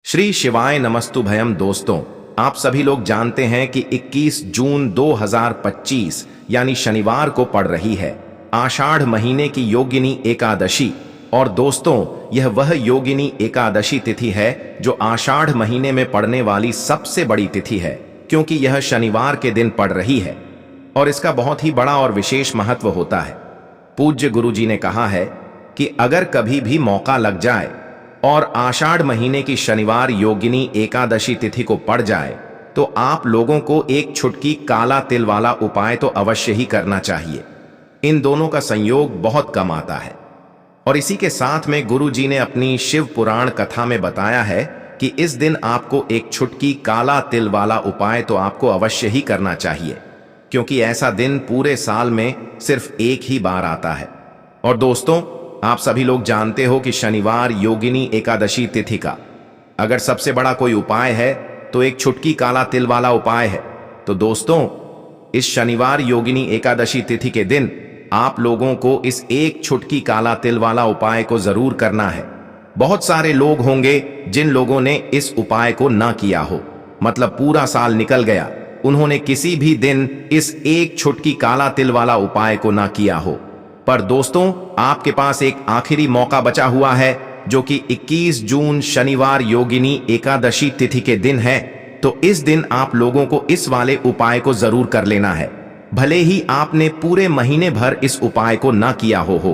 श्री शिवाय नमस्तुभयम। दोस्तों, आप सभी लोग जानते हैं कि 21 जून 2025 यानी शनिवार को पड़ रही है आषाढ़ महीने की योगिनी एकादशी। और दोस्तों, यह वह योगिनी एकादशी तिथि है जो आषाढ़ महीने में पड़ने वाली सबसे बड़ी तिथि है, क्योंकि यह शनिवार के दिन पड़ रही है और इसका बहुत ही बड़ा और विशेष महत्व होता है। पूज्य गुरु जी ने कहा है कि अगर कभी भी मौका लग जाए और आषाढ़ महीने की शनिवार योगिनी एकादशी तिथि को पड़ जाए तो आप लोगों को एक छुटकी काला तिल वाला उपाय तो अवश्य ही करना चाहिए। इन दोनों का संयोग बहुत कम आता है। और इसी के साथ में गुरु जी ने अपनी शिव पुराण कथा में बताया है कि इस दिन आपको एक छुटकी काला तिल वाला उपाय तो आपको अवश्य ही करना चाहिए, क्योंकि ऐसा दिन पूरे साल में सिर्फ एक ही बार आता है। और दोस्तों, आप सभी लोग जानते हो कि शनिवार योगिनी एकादशी तिथि का अगर सबसे बड़ा कोई उपाय है तो एक छुटकी काला तिल वाला उपाय है। तो दोस्तों, इस शनिवार योगिनी एकादशी तिथि के दिन आप लोगों को इस एक छुटकी काला तिल वाला उपाय को जरूर करना है। बहुत सारे लोग होंगे जिन लोगों ने इस उपाय को ना किया हो, मतलब पूरा साल निकल गया, उन्होंने किसी भी दिन इस एक छुटकी काला तिल वाला उपाय को ना किया हो। पर दोस्तों, आपके पास एक आखिरी मौका बचा हुआ है, जो कि 21 जून शनिवार योगिनी एकादशी तिथि के दिन है। तो इस दिन आप लोगों को इस वाले उपाय को जरूर कर लेना है। भले ही आपने पूरे महीने भर इस उपाय को ना किया हो,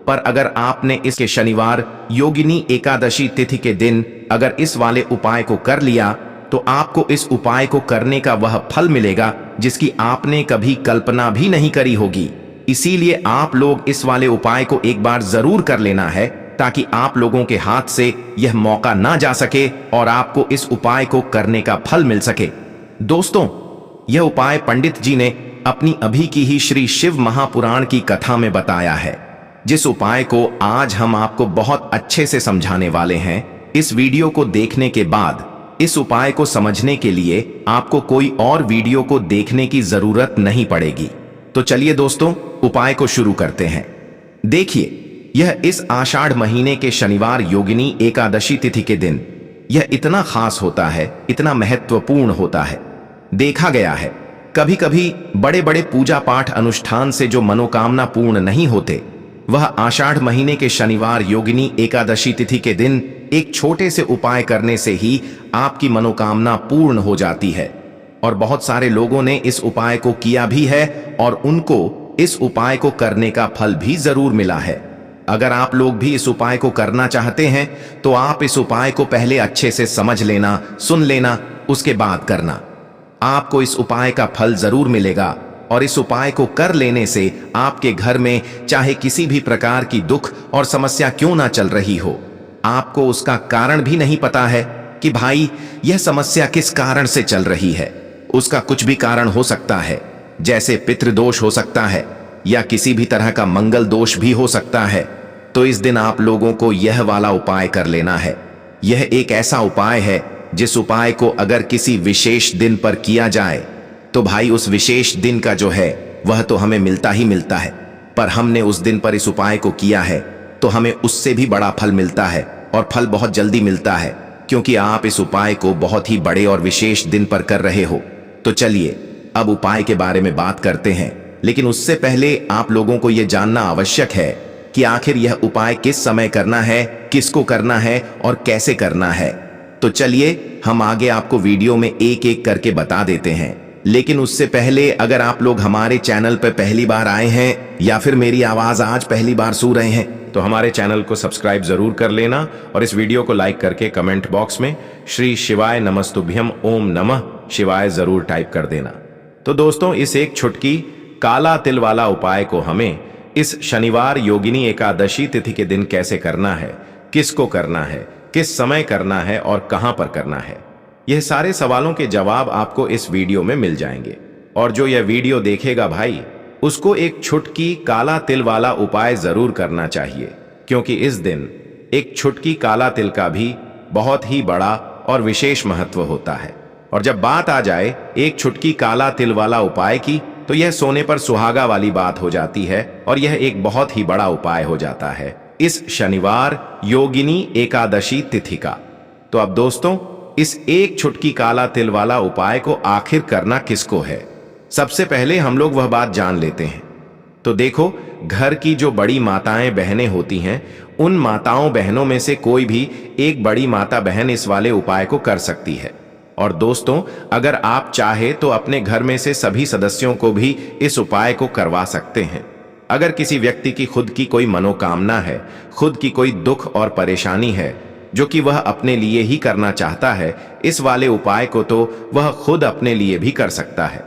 पर अगर आपने इसके शनिवार योगिनी एकादशी तिथि के दिन अगर इस वाले उपाय को कर लिया तो आपको इस उपाय को करने का वह फल मिलेगा जिसकी आपने कभी कल्पना भी नहीं करी होगी। इसीलिए आप लोग इस वाले उपाय को एक बार जरूर कर लेना है, ताकि आप लोगों के हाथ से यह मौका ना जा सके और आपको इस उपाय को करने का फल मिल सके। दोस्तों, यह उपाय पंडित जी ने अपनी अभी की ही श्री शिव महापुराण की कथा में बताया है, जिस उपाय को आज हम आपको बहुत अच्छे से समझाने वाले हैं। इस वीडियो को देखने के बाद इस उपाय को समझने के लिए आपको कोई और वीडियो को देखने की जरूरत नहीं पड़ेगी। तो चलिए दोस्तों, उपाय को शुरू करते हैं। देखिए, यह इस आषाढ़ महीने के शनिवार योगिनी एकादशी तिथि के दिन यह इतना खास होता है, इतना महत्वपूर्ण होता है। देखा गया है कभी कभी बड़े बड़े पूजा पाठ अनुष्ठान से जो मनोकामना पूर्ण नहीं होते, वह आषाढ़ महीने के शनिवार योगिनी एकादशी तिथि के दिन एक छोटे से उपाय करने से ही आपकी मनोकामना पूर्ण हो जाती है। और बहुत सारे लोगों ने इस उपाय को किया भी है और उनको इस उपाय को करने का फल भी जरूर मिला है। अगर आप लोग भी इस उपाय को करना चाहते हैं तो आप इस उपाय को पहले अच्छे से समझ लेना, सुन लेना, उसके बाद करना। आपको इस उपाय का फल जरूर मिलेगा। और इस उपाय को कर लेने से आपके घर में चाहे किसी भी प्रकार की दुख और समस्या क्यों ना चल रही हो, आपको उसका कारण भी नहीं पता है कि भाई यह समस्या किस कारण से चल रही है। उसका कुछ भी कारण हो सकता है, जैसे पितृदोष हो सकता है या किसी भी तरह का मंगल दोष भी हो सकता है। तो इस दिन आप लोगों को यह वाला उपाय कर लेना है। यह एक ऐसा उपाय है जिस उपाय को अगर किसी विशेष दिन पर किया जाए तो भाई उस विशेष दिन का जो है वह तो हमें मिलता ही मिलता है, पर हमने उस दिन पर इस उपाय को किया है तो हमें उससे भी बड़ा फल मिलता है, और फल बहुत जल्दी मिलता है, क्योंकि आप इस उपाय को बहुत ही बड़े और विशेष दिन पर कर रहे हो। तो चलिए अब उपाय के बारे में बात करते हैं, लेकिन उससे पहले आप लोगों को यह जानना आवश्यक है कि आखिर यह उपाय किस समय करना है, किसको करना है और कैसे करना है। तो चलिए हम आगे आपको वीडियो में एक एक करके बता देते हैं। लेकिन उससे पहले अगर आप लोग हमारे चैनल पर पहली बार आए हैं या फिर मेरी आवाज आज पहली बार सुन रहे हैं तो हमारे चैनल को सब्सक्राइब जरूर कर लेना और इस वीडियो को लाइक करके कमेंट बॉक्स में श्री शिवाय नमस्तुभ्यम ओम नमः शिवाय जरूर टाइप कर देना। तो दोस्तों, इस एक छुटकी काला तिल वाला उपाय को हमें इस शनिवार योगिनी एकादशी तिथि के दिन कैसे करना है, किसको करना है, किस समय करना है और कहां पर करना है, यह सारे सवालों के जवाब आपको इस वीडियो में मिल जाएंगे। और जो यह वीडियो देखेगा भाई, उसको एक छुटकी काला तिल वाला उपाय जरूर करना चाहिए, क्योंकि इस दिन एक छुटकी काला तिल का भी बहुत ही बड़ा और विशेष महत्व होता है। और जब बात आ जाए एक छुटकी काला तिल वाला उपाय की, तो यह सोने पर सुहागा वाली बात हो जाती है और यह एक बहुत ही बड़ा उपाय हो जाता है इस शनिवार योगिनी एकादशी तिथि का। तो अब दोस्तों, इस एक चुटकी काला तिल वाला उपाय को आखिर करना किसको है? सबसे पहले हम लोग वह बात जान लेते हैं। तो देखो, घर की जो बड़ी माताएं बहनें होती हैं, उन माताओं बहनों में से कोई भी एक बड़ी माता बहन इस वाले उपाय को कर सकती है। और दोस्तों, अगर आप चाहे तो अपने घर में से सभी सदस्यों को भी इस उपाय को करवा सकते हैं। अगर किसी व्यक्ति की खुद की कोई मनोकामना है, खुद की कोई दुख और परेशानी है जो कि वह अपने लिए ही करना चाहता है, इस वाले उपाय को तो वह खुद अपने लिए भी कर सकता है।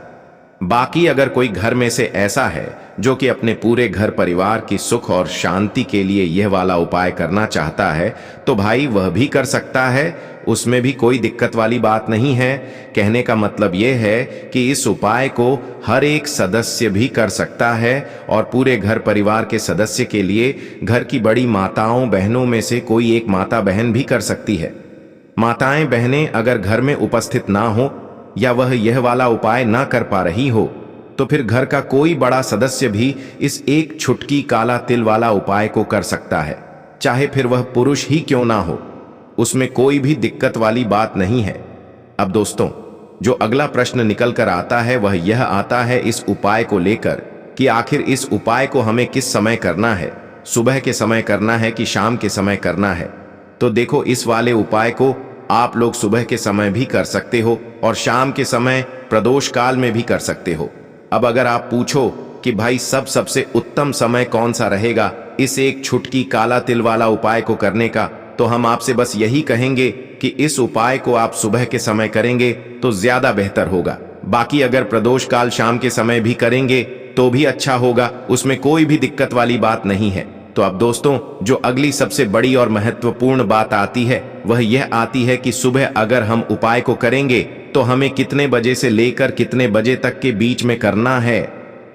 बाकी अगर कोई घर में से ऐसा है जो कि अपने पूरे घर परिवार की सुख और शांति के लिए यह वाला उपाय करना चाहता है, तो भाई वह भी कर सकता है, उसमें भी कोई दिक्कत वाली बात नहीं है। कहने का मतलब यह है कि इस उपाय को हर एक सदस्य भी कर सकता है और पूरे घर परिवार के सदस्य के लिए घर की बड़ी माताओं बहनों में से कोई एक माता बहन भी कर सकती है। माताएं बहनें अगर घर में उपस्थित ना हो या वह यह वाला उपाय ना कर पा रही हो, तो फिर घर का कोई बड़ा सदस्य भी इस एक चुटकी काला तिल वाला उपाय को कर सकता है, चाहे फिर वह पुरुष ही क्यों ना हो। उसमें कोई भी दिक्कत वाली बात नहीं है। अब दोस्तों, जो अगला प्रश्न निकल कर आता है वह यह आता है इस उपाय को लेकर कि आखिर इस उपाय को हमें किस समय करना है, सुबह के समय करना है कि शाम के समय करना है। तो देखो, इस वाले उपाय को आप लोग सुबह के समय भी कर सकते हो और शाम के समय प्रदोष काल में भी कर सकते हो। अब अगर आप पूछो कि भाई सबसे उत्तम समय कौन सा रहेगा इस एक चुटकी काला तिल वाला उपाय को करने का, तो हम आपसे बस यही कहेंगे कि इस उपाय को आप सुबह के समय करेंगे तो ज्यादा बेहतर होगा। बाकी अगर प्रदोष काल शाम के समय भी करेंगे तो भी अच्छा होगा, उसमें कोई भी दिक्कत वाली बात नहीं है। तो अब दोस्तों, जो अगली सबसे बड़ी और महत्वपूर्ण बात आती है वह यह आती है कि सुबह अगर हम उपाय को करेंगे तो हमें कितने बजे से लेकर कितने बजे तक के बीच में करना है,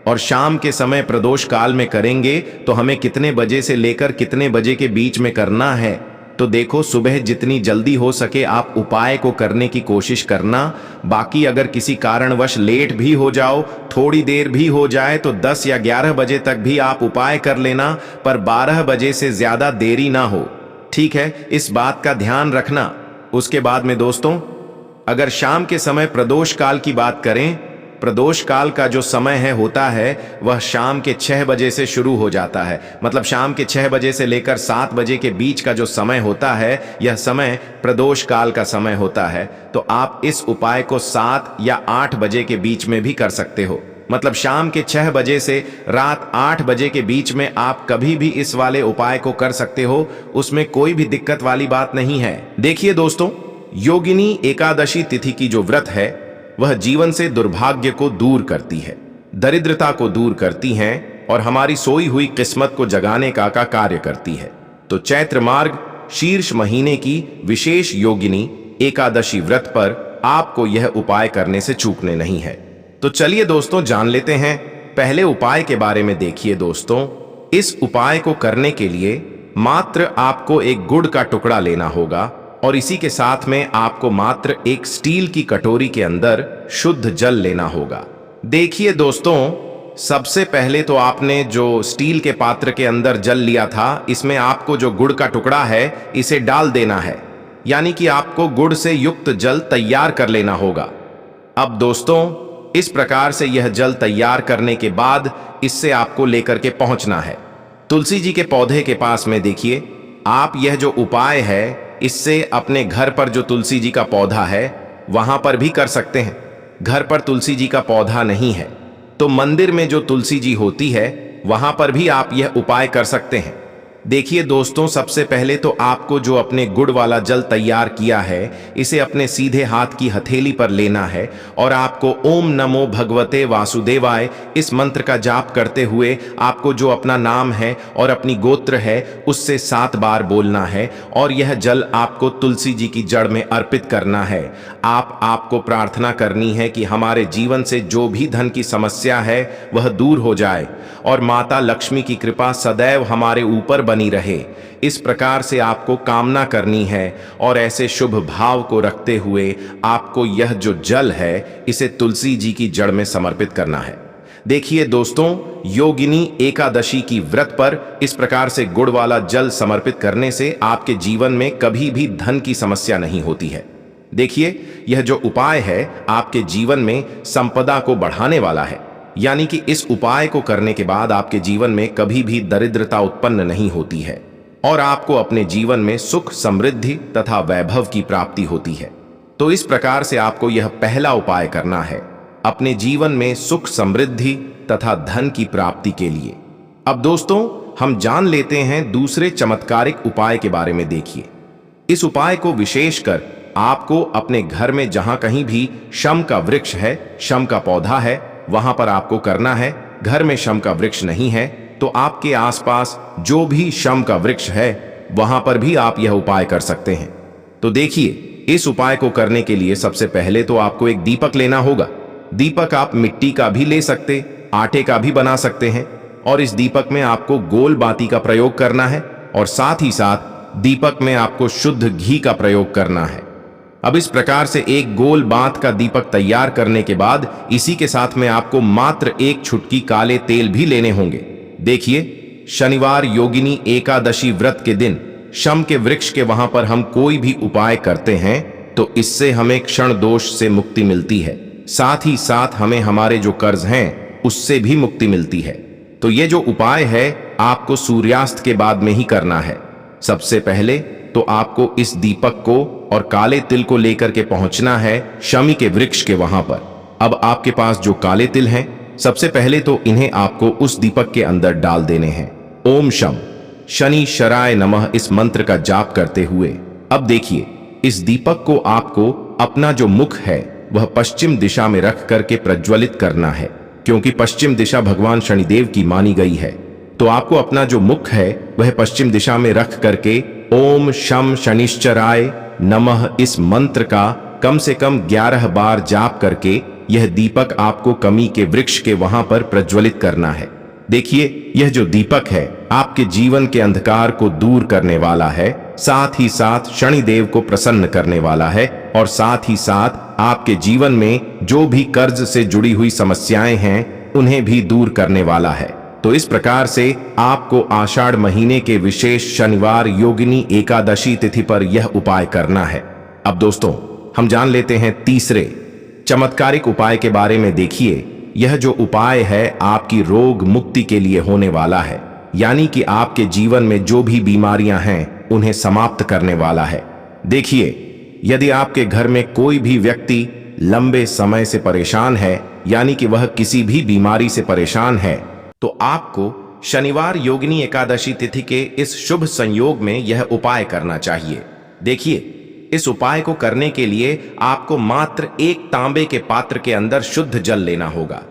और शाम के समय प्रदोष काल में करेंगे तो हमें कितने बजे से लेकर कितने बजे के बीच में करना है। तो देखो, सुबह जितनी जल्दी हो सके आप उपाय को करने की कोशिश करना। बाकी अगर किसी कारणवश लेट भी हो जाओ, थोड़ी देर भी हो जाए, तो 10 या 11 बजे तक भी आप उपाय कर लेना, पर 12 बजे से ज्यादा देरी ना हो। ठीक है, इस बात का ध्यान रखना। उसके बाद में दोस्तों, अगर शाम के समय प्रदोष काल की बात करें, प्रदोष काल का जो समय होता है वह शाम के 6 बजे से शुरू हो जाता है। मतलब शाम के 6 बजे से लेकर 7 बजे के बीच का जो समय होता है, यह समय प्रदोष काल का समय होता है। तो आप इस उपाय को 7 या 8 बजे के बीच में भी कर सकते हो। मतलब शाम के 6 बजे से रात 8 बजे के बीच में आप कभी भी इस वाले उपाय को कर सकते हो, उसमें कोई भी दिक्कत वाली बात नहीं है। देखिए दोस्तों, योगिनी एकादशी तिथि की जो व्रत है वह जीवन से दुर्भाग्य को दूर करती है, दरिद्रता को दूर करती हैं और हमारी सोई हुई किस्मत को जगाने का कार्य करती है। तो चैत्र मार्ग शीर्ष महीने की विशेष योगिनी एकादशी व्रत पर आपको यह उपाय करने से चूकने नहीं है। तो चलिए दोस्तों, जान लेते हैं पहले उपाय के बारे में। देखिए दोस्तों, इस उपाय को करने के लिए मात्र आपको एक गुड़ का टुकड़ा लेना होगा और इसी के साथ में आपको मात्र एक स्टील की कटोरी के अंदर शुद्ध जल लेना होगा। देखिए दोस्तों, सबसे पहले तो आपने जो स्टील के पात्र के अंदर जल लिया था, इसमें आपको जो गुड़ का टुकड़ा है इसे डाल देना है, यानी कि आपको गुड़ से युक्त जल तैयार कर लेना होगा। अब दोस्तों, इस प्रकार से यह जल तैयार करने के बाद इससे आपको लेकर के पहुंचना है तुलसी जी के पौधे के पास में। देखिए, आप यह जो उपाय है इससे अपने घर पर जो तुलसी जी का पौधा है वहां पर भी कर सकते हैं। घर पर तुलसी जी का पौधा नहीं है तो मंदिर में जो तुलसी जी होती है वहां पर भी आप यह उपाय कर सकते हैं। देखिए दोस्तों, सबसे पहले तो आपको जो अपने गुड़ वाला जल तैयार किया है इसे अपने सीधे हाथ की हथेली पर लेना है और आपको ओम नमो भगवते वासुदेवाय इस मंत्र का जाप करते हुए आपको जो अपना नाम है और अपनी गोत्र है उससे 7 बार बोलना है और यह जल आपको तुलसी जी की जड़ में अर्पित करना है। आपको प्रार्थना करनी है कि हमारे जीवन से जो भी धन की समस्या है वह दूर हो जाए और माता लक्ष्मी की कृपा सदैव हमारे ऊपर बनी रहे। इस प्रकार से आपको कामना करनी है और ऐसे शुभ भाव को रखते हुए आपको यह जो जल है इसे तुलसी जी की जड़ में समर्पित करना है। देखिए दोस्तों, योगिनी एकादशी की व्रत पर इस प्रकार से गुड़ वाला जल समर्पित करने से आपके जीवन में कभी भी धन की समस्या नहीं होती है। देखिए, यह जो उपाय है आपके जीवन में संपदा को बढ़ाने वाला है, यानी कि इस उपाय को करने के बाद आपके जीवन में कभी भी दरिद्रता उत्पन्न नहीं होती है और आपको अपने जीवन में सुख, समृद्धि तथा वैभव की प्राप्ति होती है। तो इस प्रकार से आपको यह पहला उपाय करना है अपने जीवन में सुख, समृद्धि तथा धन की प्राप्ति के लिए। अब दोस्तों, हम जान लेते हैं दूसरे चमत्कारिक उपाय के बारे में। देखिए, इस उपाय को विशेषकर आपको अपने घर में जहां कहीं भी शम का वृक्ष है, शम का पौधा है, वहां पर आपको करना है। घर में शम का वृक्ष नहीं है तो आपके आसपास जो भी शम का वृक्ष है वहां पर भी आप यह उपाय कर सकते हैं। तो देखिए, इस उपाय को करने के लिए सबसे पहले तो आपको एक दीपक लेना होगा। दीपक आप मिट्टी का भी ले सकते, आटे का भी बना सकते हैं, और इस दीपक में आपको गोल बाती का प्रयोग करना है और साथ ही साथ दीपक में आपको शुद्ध घी का प्रयोग करना है। अब इस प्रकार से एक गोल बात का दीपक तैयार करने के बाद इसी के साथ में आपको मात्र एक छुटकी काले तेल भी लेने होंगे। देखिए, शनिवार योगिनी एकादशी व्रत के दिन शम के वृक्ष के वहां पर हम कोई भी उपाय करते हैं तो इससे हमें क्षण दोष से मुक्ति मिलती है, साथ ही साथ हमें हमारे जो कर्ज हैं उससे भी मुक्ति मिलती है। तो ये जो उपाय है आपको सूर्यास्त के बाद में ही करना है। सबसे पहले तो आपको इस दीपक को और काले तिल को लेकर के पहुंचना है शमी के वृक्ष के वहां पर। अब आपके पास जो काले तिल हैं, सबसे पहले तो इन्हें आपको उस दीपक के अंदर डाल देने हैं। ओम शम शनि शराय नमः इस मंत्र का जाप करते हुए अब देखिए, इस दीपक को आपको अपना जो मुख है वह पश्चिम दिशा में रख करके प्रज्वलित करना है, क्योंकि पश्चिम दिशा भगवान शनिदेव की मानी गई है। तो आपको अपना जो मुख है वह पश्चिम दिशा में रख करके ओम शम शनिश्चराय नमः इस मंत्र का कम से कम 11 बार जाप करके यह दीपक आपको कमी के वृक्ष के वहां पर प्रज्वलित करना है। देखिए, यह जो दीपक है आपके जीवन के अंधकार को दूर करने वाला है, साथ ही साथ शनिदेव को प्रसन्न करने वाला है और साथ ही साथ आपके जीवन में जो भी कर्ज से जुड़ी हुई समस्याएं हैं उन्हें भी दूर करने वाला है। तो इस प्रकार से आपको आषाढ़ महीने के विशेष शनिवार योगिनी एकादशी तिथि पर यह उपाय करना है। अब दोस्तों, हम जान लेते हैं तीसरे चमत्कारिक उपाय के बारे में। देखिए, यह जो उपाय है आपकी रोग मुक्ति के लिए होने वाला है, यानी कि आपके जीवन में जो भी बीमारियां हैं उन्हें समाप्त करने वाला है। देखिए, यदि आपके घर में कोई भी व्यक्ति लंबे समय से परेशान है, यानी कि वह किसी भी बीमारी से परेशान है, तो आपको शनिवार योगिनी एकादशी तिथि के इस शुभ संयोग में यह उपाय करना चाहिए। देखिए, इस उपाय को करने के लिए आपको मात्र एक तांबे के पात्र के अंदर शुद्ध जल लेना होगा।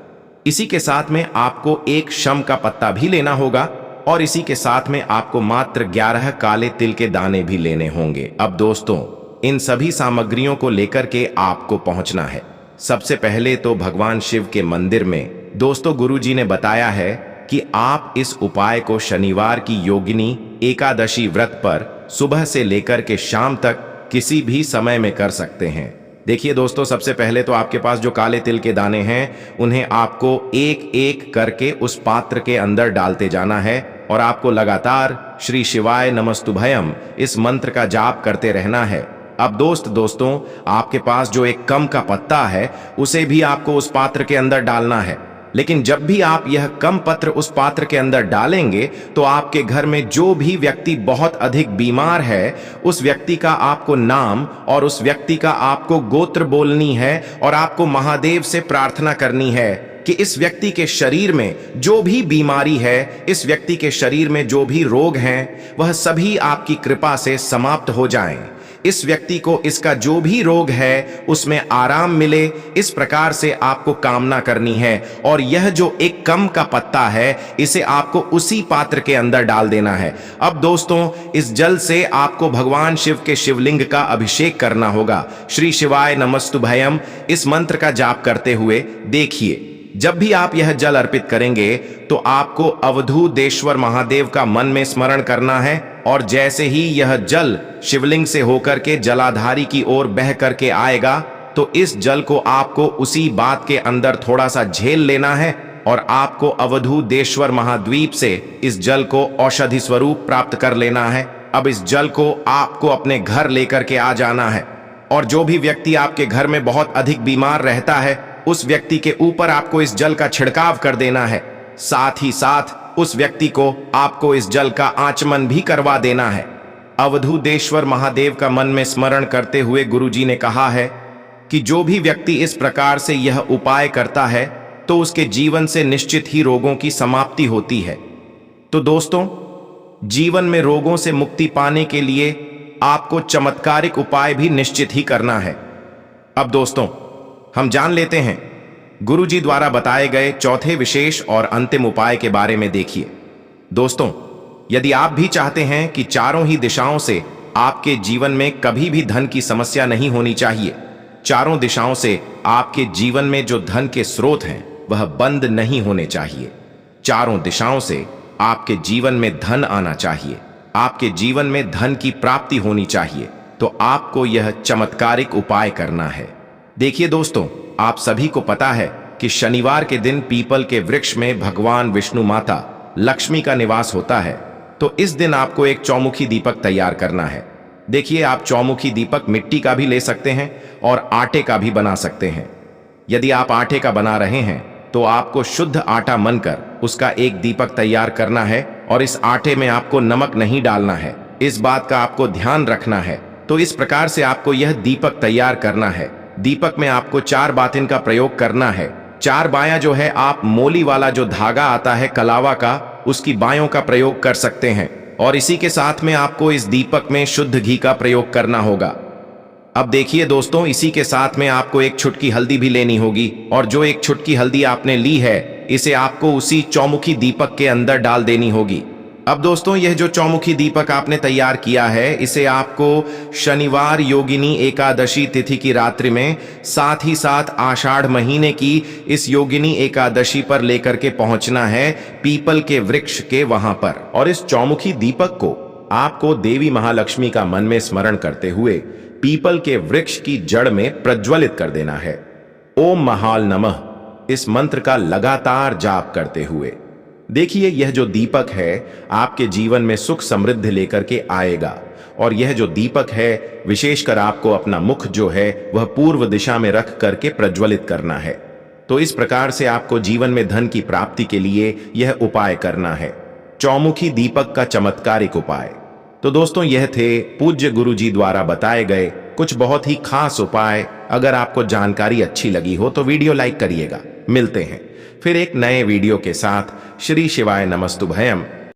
इसी के साथ में आपको एक शम का पत्ता भी लेना होगा और इसी के साथ में आपको मात्र 11 काले तिल के दाने भी लेने होंगे। अब दोस्तों, इन सभी सामग्रियों को लेकर के आपको पहुंचना है सबसे पहले तो भगवान शिव के मंदिर में। दोस्तों, गुरुजी ने बताया है कि आप इस उपाय को शनिवार की योगिनी एकादशी व्रत पर सुबह से लेकर के शाम तक किसी भी समय में कर सकते हैं। देखिए दोस्तों, सबसे पहले तो आपके पास जो काले तिल के दाने हैं उन्हें आपको एक एक करके उस पात्र के अंदर डालते जाना है और आपको लगातार श्री शिवाय नमस्तुभयम इस मंत्र का जाप करते रहना है। अब दोस्तों, आपके पास जो एक कम का पत्ता है उसे भी आपको उस पात्र के अंदर डालना है। लेकिन जब भी आप यह कम पत्र उस पात्र के अंदर डालेंगे तो आपके घर में जो भी व्यक्ति बहुत अधिक बीमार है उस व्यक्ति का आपको नाम और उस व्यक्ति का आपको गोत्र बोलनी है और आपको महादेव से प्रार्थना करनी है कि इस व्यक्ति के शरीर में जो भी बीमारी है, इस व्यक्ति के शरीर में जो भी रोग हैं, वह सभी आपकी कृपा से समाप्त हो जाएं। इस व्यक्ति को इसका जो भी रोग है उसमें आराम मिले, इस प्रकार से आपको कामना करनी है। और यह जो एक कम का पत्ता है इसे आपको उसी पात्र के अंदर डाल देना है। अब दोस्तों, इस जल से आपको भगवान शिव के शिवलिंग का अभिषेक करना होगा। श्री शिवाय नमस्तुभयम इस मंत्र का जाप करते हुए देखिए, जब भी आप यह जल अर्पित करेंगे तो आपको अवधूतेश्वर महादेव का मन में स्मरण करना है और जैसे ही यह जल शिवलिंग से होकर के जलाधारी की ओर बह करके आएगा तो इस जल को आपको उसी बात के अंदर थोड़ा सा झेल लेना है और आपको अवधूतेश्वर महाद्वीप से इस जल को औषधि स्वरूप प्राप्त कर लेना है। अब इस जल को आपको अपने घर लेकर के आ जाना है और जो भी व्यक्ति आपके घर में बहुत अधिक बीमार रहता है उस व्यक्ति के ऊपर आपको इस जल का छिड़काव कर देना है। साथ ही साथ उस व्यक्ति को आपको इस जल का आचमन भी करवा देना है। अवधूतेश्वर महादेव का मन में स्मरण करते हुए गुरुजी ने कहा है कि जो भी व्यक्ति इस प्रकार से यह उपाय करता है तो उसके जीवन से निश्चित ही रोगों की समाप्ति होती है। तो दोस्तों, जीवन में रोगों से मुक्ति पाने के लिए आपको चमत्कारिक उपाय भी निश्चित ही करना है। अब दोस्तों, हम जान लेते हैं गुरुजी द्वारा बताए गए चौथे विशेष और अंतिम उपाय के बारे में। देखिए दोस्तों, यदि आप भी चाहते हैं कि चारों ही दिशाओं से आपके जीवन में कभी भी धन की समस्या नहीं होनी चाहिए, चारों दिशाओं से आपके जीवन में जो धन के स्रोत हैं वह बंद नहीं होने चाहिए, चारों दिशाओं से आपके जीवन में धन आना चाहिए, आपके जीवन में धन की प्राप्ति होनी चाहिए, तो आपको यह चमत्कारिक उपाय करना है। देखिए दोस्तों, आप सभी को पता है कि शनिवार के दिन पीपल के वृक्ष में भगवान विष्णु माता लक्ष्मी का निवास होता है। तो इस दिन आपको एक चौमुखी दीपक तैयार करना है। देखिए, आप चौमुखी दीपक मिट्टी का भी ले सकते हैं और आटे का भी बना सकते हैं। यदि आप आटे का बना रहे हैं तो आपको शुद्ध आटा मनकर उसका एक दीपक तैयार करना है और इस आटे में आपको नमक नहीं डालना है, इस बात का आपको ध्यान रखना है। तो इस प्रकार से आपको यह दीपक तैयार करना है। दीपक में आपको 4 बातिन का प्रयोग करना है। 4 बायां जो है, आप मोली वाला जो धागा आता है कलावा का, उसकी बायों का प्रयोग कर सकते हैं और इसी के साथ में आपको इस दीपक में शुद्ध घी का प्रयोग करना होगा। अब देखिए दोस्तों, इसी के साथ में आपको एक चुटकी हल्दी भी लेनी होगी और जो एक चुटकी हल्दी आपने ली है इसे आपको उसी चौमुखी दीपक के अंदर डाल देनी होगी। अब दोस्तों, यह जो चौमुखी दीपक आपने तैयार किया है इसे आपको शनिवार योगिनी एकादशी तिथि की रात्रि में, साथ ही साथ आषाढ़ महीने की इस योगिनी एकादशी पर लेकर के पहुंचना है पीपल के वृक्ष के वहां पर। और इस चौमुखी दीपक को आपको देवी महालक्ष्मी का मन में स्मरण करते हुए पीपल के वृक्ष की जड़ में प्रज्वलित कर देना है। ओम महाल नमः इस मंत्र का लगातार जाप करते हुए। देखिए, यह जो दीपक है आपके जीवन में सुख समृद्धि लेकर के आएगा और यह जो दीपक है विशेषकर आपको अपना मुख जो है वह पूर्व दिशा में रख करके प्रज्वलित करना है। तो इस प्रकार से आपको जीवन में धन की प्राप्ति के लिए यह उपाय करना है, चौमुखी दीपक का चमत्कारिक उपाय। तो दोस्तों, यह थे पूज्य गुरुजी द्वारा बताए गए कुछ बहुत ही खास उपाय। अगर आपको जानकारी अच्छी लगी हो तो वीडियो लाइक करिएगा। मिलते हैं फिर एक नए वीडियो के साथ। श्री शिवाय नमस्तुभयम।